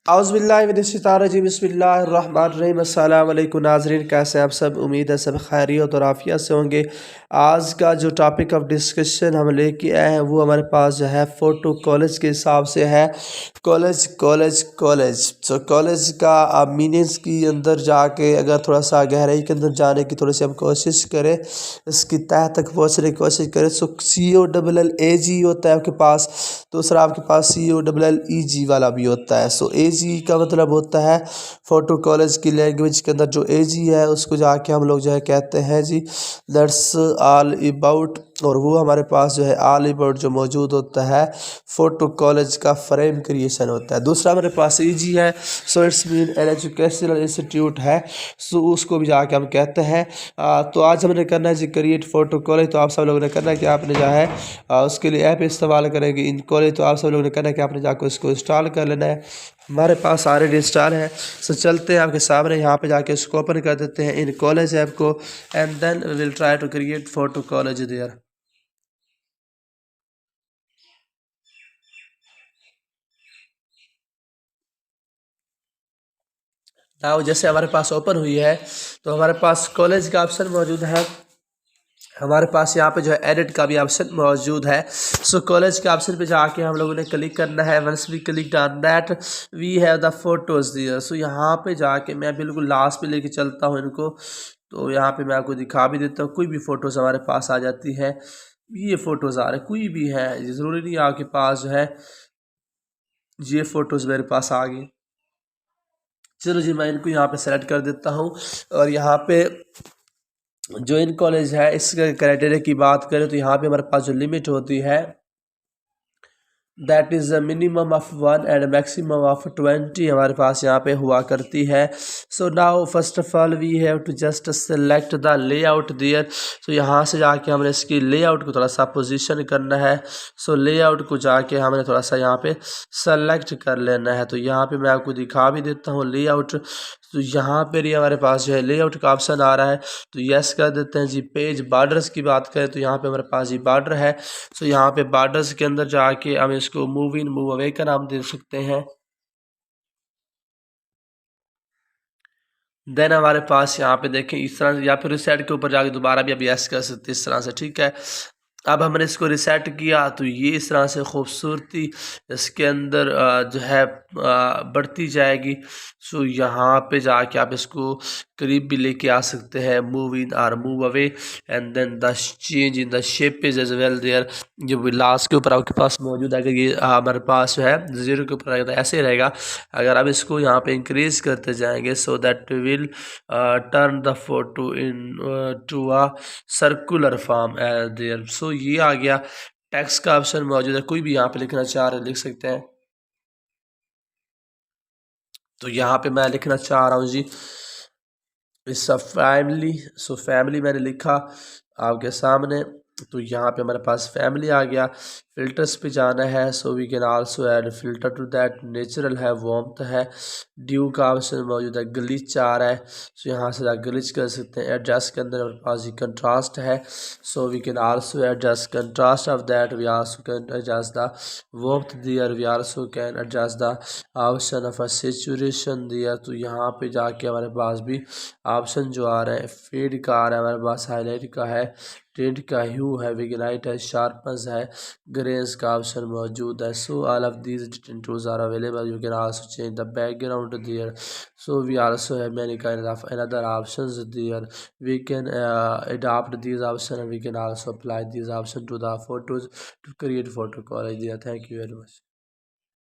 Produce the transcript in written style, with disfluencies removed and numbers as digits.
औज़ुबिल्लाहि बिस्मिल्लाहिर्रहमानिर्रहीम। अस्सलाम वालेकुम नाज़रीन, कैसे हैं आप सब? उम्मीद है सब खैरियत और आफियत से होंगे। आज का जो टॉपिक ऑफ डिस्कशन हम लेके आए हैं वो हमारे पास जो है फ़ोटो कॉलेज के हिसाब से है। कॉलेज कॉलेज कॉलेज तो कॉलेज का आप मीनिंग्स की अंदर जाके अगर थोड़ा सा गहराई के अंदर जाने की थोड़ी सी हम कोशिश करें, इसकी तह तक पहुँचने की कोशिश करें। सो COLLAG होता है आपके पास, दूसरा आपके पास COLLEG वाला भी होता है। सो AG का मतलब होता है फ़ोटो कॉलेज की लैंग्वेज के अंदर जो AG है उसको जाके हम लोग जो है कहते हैं जी दैट्स ऑल अबाउट, और वो हमारे पास जो है ऑल अबाउट जो मौजूद होता है फ़ोटो कॉलेज का फ्रेम क्रिएशन होता है। दूसरा हमारे पास EG है, so it's mean an educational institute है, सो उसको भी जाके हम कहते हैं। तो आज हमने करना है जी क्रिएट फ़ोटो कॉलेज। तो आप सब लोगों ने करना है कि आपने जो है उसके लिए ऐप इस्तेमाल करेंगे इन कॉलेज। तो आप सब लोगों ने करना है कि आपने जाकर उसको इंस्टॉल कर लेना है। हमारे पास ऑलरेडी इंस्टॉल है। सो चलते हैं आपके सामने, यहाँ पे जाके इसको ओपन कर देते हैं इन कॉलेज ऐप को, and then we will try to create photo collage there. Now जैसे हमारे पास ओपन हुई है तो हमारे पास कॉलेज का ऑप्शन मौजूद है। हमारे पास यहाँ पे जो है एडिट का भी ऑप्शन मौजूद है। सो कॉलेज के ऑप्शन पे जाके हम लोगों ने क्लिक करना है। Once we click on that we have the photos there. So यहाँ पे जाके मैं बिल्कुल लास्ट पे लेके चलता हूँ इनको। तो यहाँ पे मैं आपको दिखा भी देता हूँ, कोई भी फ़ोटोज़ हमारे पास आ जाती है। ये फ़ोटोज़ आ रहे कोई भी है, ज़रूरी नहीं आपके पास जो है ये फ़ोटोज़ मेरे पास आ गई। चलो जी, मैं इनको यहाँ पे सेलेक्ट कर देता हूँ। और यहाँ पे जो इन कॉलेज है इसके क्राइटेरिया की बात करें तो यहाँ पे हमारे पास जो लिमिट होती है that is a minimum of 1 and maximum of 20 हमारे पास यहाँ पे हुआ करती है। So now first of all we have to just select the layout there. So यहाँ से जाके हमने इसकी लेआउट को थोड़ा सा पोजीशन करना है। सो लेआउट को जाके हमने थोड़ा सा यहाँ पे सेलेक्ट कर लेना है। तो यहाँ पे मैं आपको दिखा भी देता हूँ लेआउट। तो यहाँ पर ही हमारे पास जो है लेआउट का ऑप्शन आ रहा है, तो यस कर देते हैं जी। पेज बॉर्डर्स की बात करें तो यहाँ पे हमारे पास ये बॉर्डर है। सो यहाँ पे बॉर्डर्स के अंदर जाके हम इसको मूव इन मूव अवे का नाम दे सकते हैं। देन हमारे पास यहाँ पे देखें इस तरह से, या फिर रिसेट के ऊपर जाके दोबारा भी अब यस कर सकते हैं इस तरह से, ठीक है। अब हमने इसको रिसेट किया तो ये इस तरह से खूबसूरती इसके अंदर जो है बढ़ती जाएगी। सो यहाँ पे जाके आप इसको करीब भी लेके आ सकते हैं, मूव इन और move away, and then the change in the shape is as well there. जो भी लास्ट के ऊपर आपके पास मौजूद है, अगर ये हमारे पास जो है जीरो के ऊपर रहेगा तो ऐसे रहेगा। अगर आप इसको यहाँ पे इंक्रीज करते जाएंगे so that will turn the photo into a circular form as there. So ये आ गया। टेक्स्ट का ऑप्शन मौजूद है, कोई भी यहाँ पे लिखना चाह रहे लिख सकते हैं। तो यहाँ पे मैं लिखना चाह रहा हूँ जी it's a family. So family मैंने लिखा आपके सामने। तो यहाँ पे हमारे पास फैमिली आ गया। फिल्टर्स पे जाना है, so we can also add filter to that. Natural है, वार्मथ है, ड्यू का ऑप्शन मौजूद है, ग्लिच आ रहा है, सो यहाँ से आप ग्लिच कर सकते हैं। एडजस्ट के अंदर हमारे पास ये कंट्रास्ट है, so we can also adjust contrast of that. We also can adjust the warmth there. We also can adjust the option of a saturation दिया। तो यहाँ पे जाके हमारे पास भी ऑप्शन जो आ रहा है फेड का आ रहा है, हमारे पास हाईलाइट का है, टेंट का ह्यू है, विगनाइट है, शार्पनेस है, ग्रेस का ऑप्शन मौजूद है। So all of these tools are available. You can also change the background there. So we also have many kind of another options there. We can adopt these options and we can also apply these options to the photos to create photo quality there. Thank you very much.